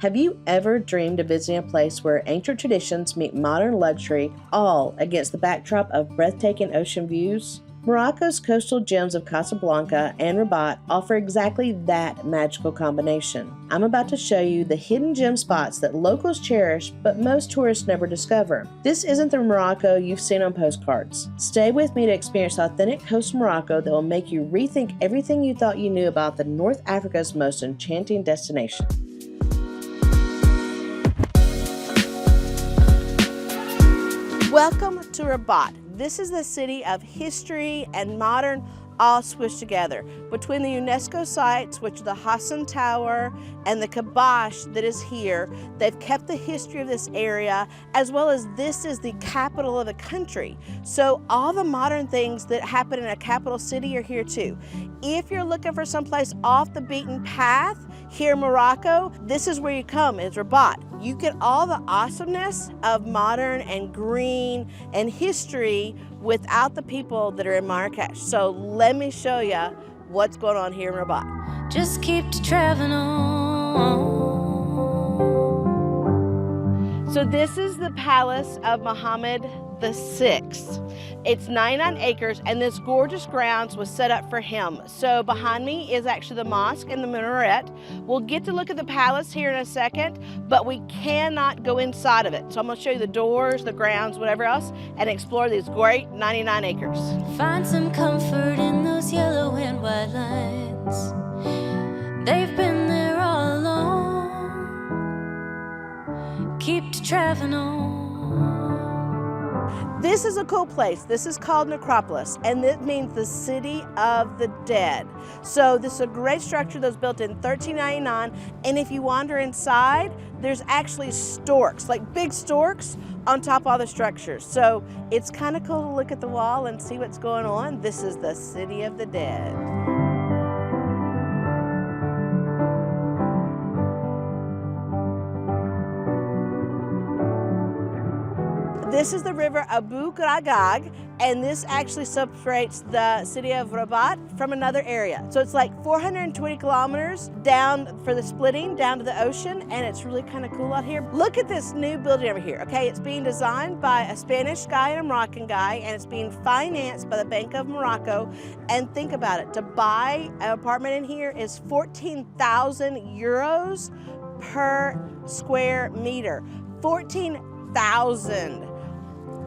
Have you ever dreamed of visiting a place where ancient traditions meet modern luxury, all against the backdrop of breathtaking ocean views? Morocco's coastal gems of Casablanca and Rabat offer exactly that magical combination. I'm about to show you the hidden gem spots that locals cherish but most tourists never discover. This isn't the Morocco you've seen on postcards. Stay with me to experience authentic coastal Morocco that will make you rethink everything you thought you knew about the North Africa's most enchanting destination. Welcome to Rabat. This is the city of history and modern all squished together. Between the UNESCO sites, which are the Hassan Tower and the Kasbah that is here, they've kept the history of this area, as well as this is the capital of the country. So all the modern things that happen in a capital city are here too. If you're looking for someplace off the beaten path here in Morocco, this is where you come, is Rabat. You get all the awesomeness of modern and green and history without the people that are in Marrakesh. So let me show you what's going on here in Rabat. Just keep traveling on. So this is the palace of Mohammed VI. It's 99 acres, and this gorgeous grounds was set up for him. So behind me is actually the mosque and the minaret. We'll get to look at the palace here in a second, but we cannot go inside of it. So I'm going to show you the doors, the grounds, whatever else, and explore these great 99 acres. Find some comfort in those yellow and white lines. They've been there all along. Keep traveling on. This is a cool place. This is called Necropolis, and it means the city of the dead. So this is a great structure that was built in 1399, and if you wander inside, there's actually storks, like big storks, on top of all the structures. So it's kind of cool to look at the wall and see what's going on. This is the city of the dead. This is the river Abu Garagag, and this actually separates the city of Rabat from another area. So it's like 420 kilometers down for the splitting down to the ocean, and it's really kind of cool out here. Look at this new building over here, okay? It's being designed by a Spanish guy and a Moroccan guy, and it's being financed by the Bank of Morocco. And think about it, to buy an apartment in here is 14,000 euros per square meter. 14,000.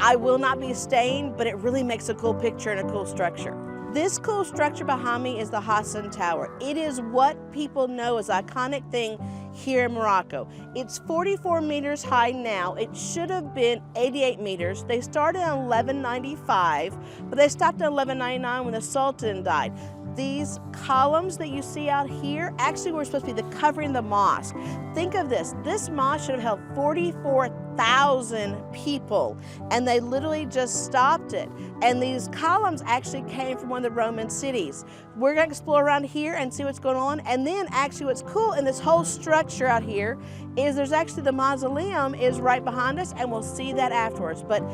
I will not be staying, but it really makes a cool picture and a cool structure. This cool structure behind me is the Hassan Tower. It is what people know as an iconic thing here in Morocco. It's 44 meters high now. It should have been 88 meters. They started in 1195, but they stopped in 1199 when the Sultan died. These columns that you see out here actually were supposed to be the covering of the mosque. Think of this. This mosque should have held 44,000 people, and they literally just stopped it. And these columns actually came from one of the Roman cities. We're going to explore around here and see what's going on. And then actually what's cool in this whole structure out here is there's actually the mausoleum is right behind us, and we'll see that afterwards. But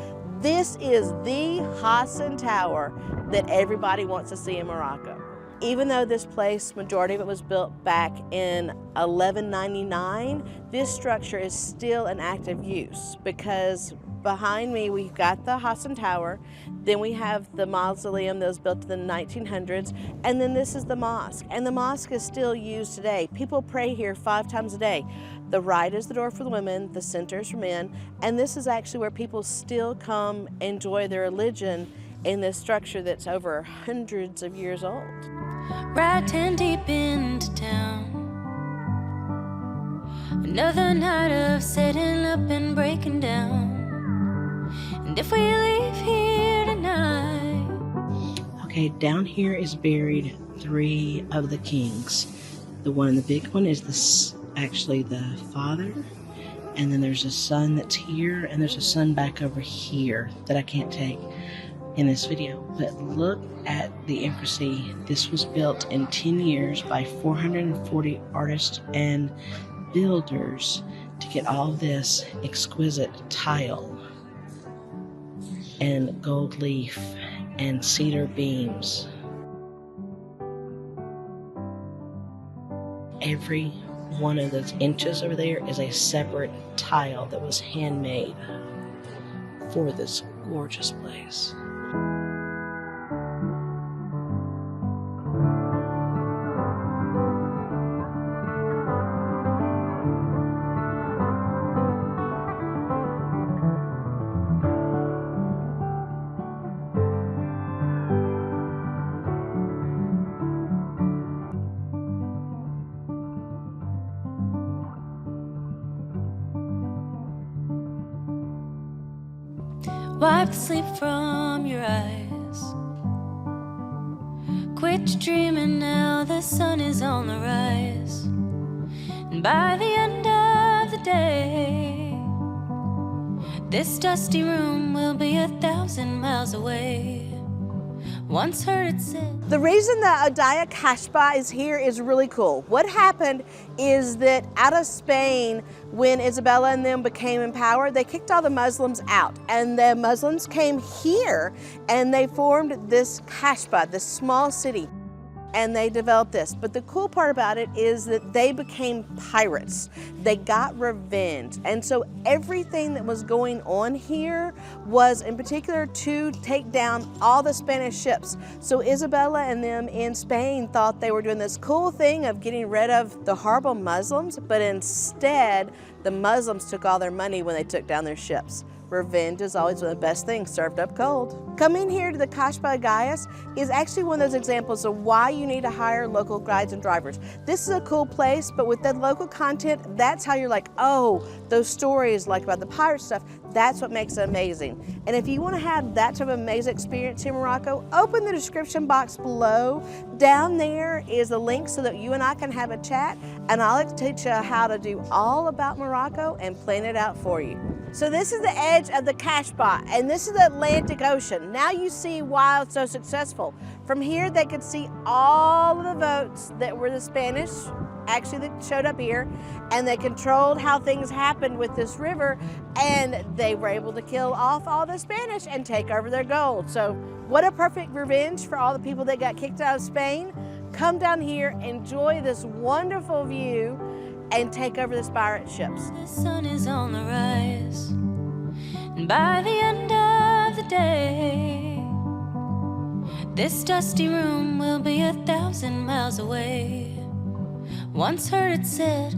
this is the Hassan Tower that everybody wants to see in Morocco. Even though this place, majority of it was built back in 1199, this structure is still in active use because behind me we've got the Hassan Tower, then we have the mausoleum that was built in the 1900s, and then this is the mosque. And the mosque is still used today. People pray here 5 times a day. The right is the door for the women, the center is for men, and this is actually where people still come enjoy their religion in this structure that's over hundreds of years old. Right 10 deep into town. Another night of setting up and breaking down. And if we leave here tonight. Okay, down here is buried 3 of the kings. The big one is actually the father, and then there's a son that's here, and there's a son back over here that I can't take in this video. But look at the intricacy. This was built in 10 years by 440 artists and builders to get all this exquisite tile and gold leaf and cedar beams. Every one of those inches over there is a separate tile that was handmade for this gorgeous place. Wipe the sleep from your eyes. Quit dreaming now, the sun is on the rise. And by the end of the day, this dusty room will be 1,000 miles away. Once heard it said. The reason that Udayas Kasbah is here is really cool. What happened is that out of Spain, when Isabella and them became in power, they kicked all the Muslims out, and the Muslims came here and they formed this Kasbah, this small city, and they developed this. But the cool part about it is that they became pirates. They got revenge. And so everything that was going on here was in particular to take down all the Spanish ships. So Isabella and them in Spain thought they were doing this cool thing of getting rid of the horrible Muslims, but instead the Muslims took all their money when they took down their ships. Revenge is always one of the best things served up cold. Coming here to the Kasbah Udayas is actually one of those examples of why you need to hire local guides and drivers. This is a cool place, but with the local content, that's how you're like, oh, those stories like about the pirate stuff, that's what makes it amazing. And if you want to have that type of amazing experience here in Morocco, open the description box below. Down there is a link so that you and I can have a chat, and I'll teach you how to do all about Morocco and plan it out for you. So this is the edge of the Kasbah, and this is the Atlantic Ocean. Now you see why it's so successful. From here, they could see all of the boats that were the Spanish, actually that showed up here, and they controlled how things happened with this river, and they were able to kill off all the Spanish and take over their gold. So what a perfect revenge for all the people that got kicked out of Spain. Come down here, enjoy this wonderful view, and take over the pirate ships. The sun is on the rise, and by the end of the day, this dusty room will be 1,000 miles away. Once heard it said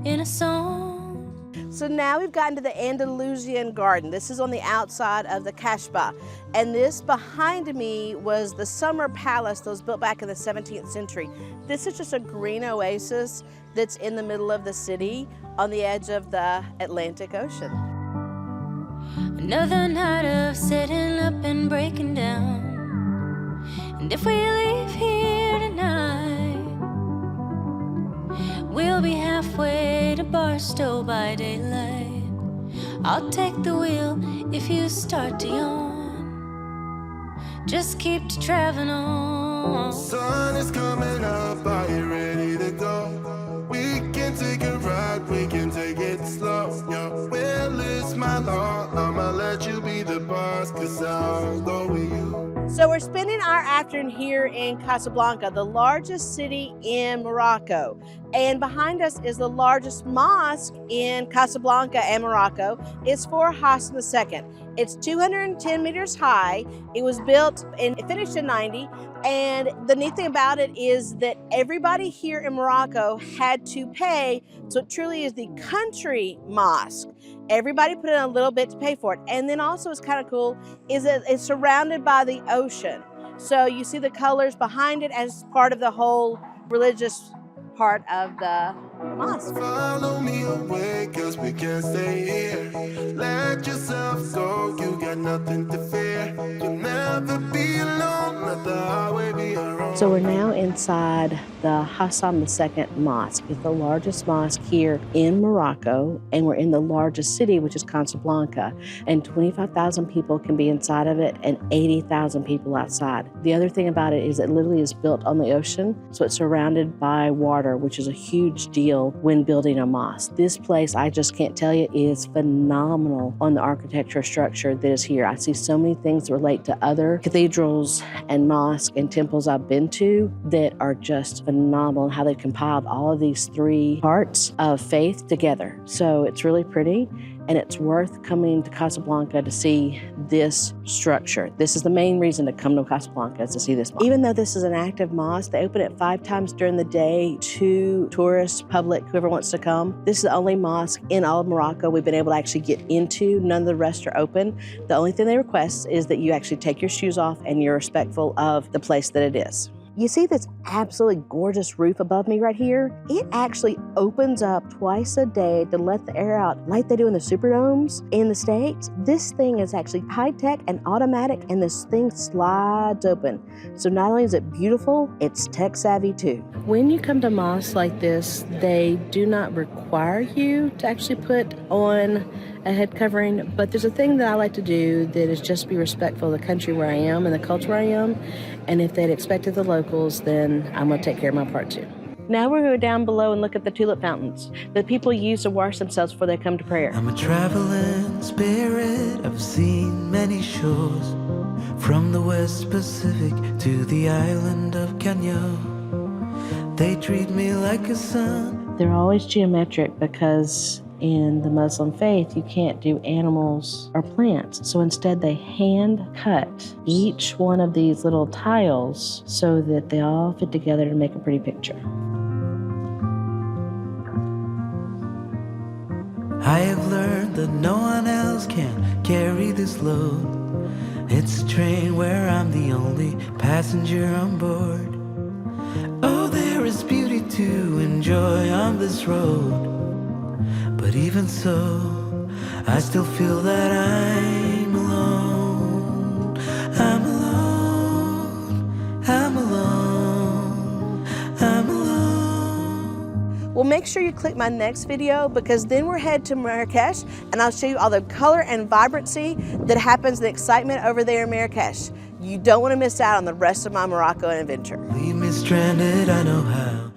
in a song. So now we've gotten to the Andalusian garden. This is on the outside of the Kasbah. And this behind me was the summer palace that was built back in the 17th century. This is just a green oasis that's in the middle of the city on the edge of the Atlantic Ocean. Another night of setting up and breaking down. And if we leave here tonight, we'll be halfway to Barstow by daylight. I'll take the wheel if you start to yawn. Just keep traveling on. Sun is coming up, are you ready to go? We can take a ride, we can take it slow. Your will is my law, I'ma let you be the boss, 'cause I'll go with you. So we're spending our afternoon here in Casablanca, the largest city in Morocco. And behind us is the largest mosque in Casablanca and Morocco. It's for Hassan II. It's 210 meters high. It was built and it finished in 90. And the neat thing about it is that everybody here in Morocco had to pay, so it truly is the country mosque. Everybody put in a little bit to pay for it. And then also what's kind of cool is that it's surrounded by the ocean. So you see the colors behind it as part of the whole religious part of the mosque. Follow me away, 'cause we can't stay here. Let yourself go, you got nothing to fear. You'll never be alone, let the highway be your own. So we're now inside the Hassan II Mosque. It's the largest mosque here in Morocco, and we're in the largest city, which is Casablanca. And 25,000 people can be inside of it and 80,000 people outside. The other thing about it is it literally is built on the ocean, so it's surrounded by water, which is a huge deal when building a mosque. This place, I just can't tell you, is phenomenal. phenomenal on the architecture structure that is here. I see so many things that relate to other cathedrals and mosques and temples I've been to that are just phenomenal, how they compiled all of these three parts of faith together. So it's really pretty, and it's worth coming to Casablanca to see this structure. This is the main reason to come to Casablanca, is to see this mosque. Even though this is an active mosque, they open it 5 times during the day to tourists, public, whoever wants to come. This is the only mosque in all of Morocco we've been able to actually get into. None of the rest are open. The only thing they request is that you actually take your shoes off and you're respectful of the place that it is. You see this absolutely gorgeous roof above me right here? It actually opens up twice a day to let the air out like they do in the Superdomes in the States. This thing is actually high-tech and automatic, and this thing slides open. So not only is it beautiful, it's tech-savvy too. When you come to mosques like this, they do not require you to actually put on a head covering, but there's a thing that I like to do that is just be respectful of the country where I am and the culture where I am, and if they'd expected the locals, then I'm gonna take care of my part too. Now we're gonna go down below and look at the tulip fountains that people use to wash themselves before they come to prayer. I'm a traveling spirit, I've seen many shores, from the West Pacific to the island of Kenya. They treat me like a son. They're always geometric because in the Muslim faith, you can't do animals or plants. So instead they hand cut each one of these little tiles so that they all fit together to make a pretty picture. I have learned that no one else can carry this load. It's a train where I'm the only passenger on board. Oh, there is beauty to enjoy on this road. But even so, I still feel that I'm alone. I'm alone. I'm alone. I'm alone. Well, make sure you click my next video, because then we're headed to Marrakesh and I'll show you all the color and vibrancy that happens, the excitement over there in Marrakesh. You don't want to miss out on the rest of my Morocco adventure. Leave me stranded, I know how.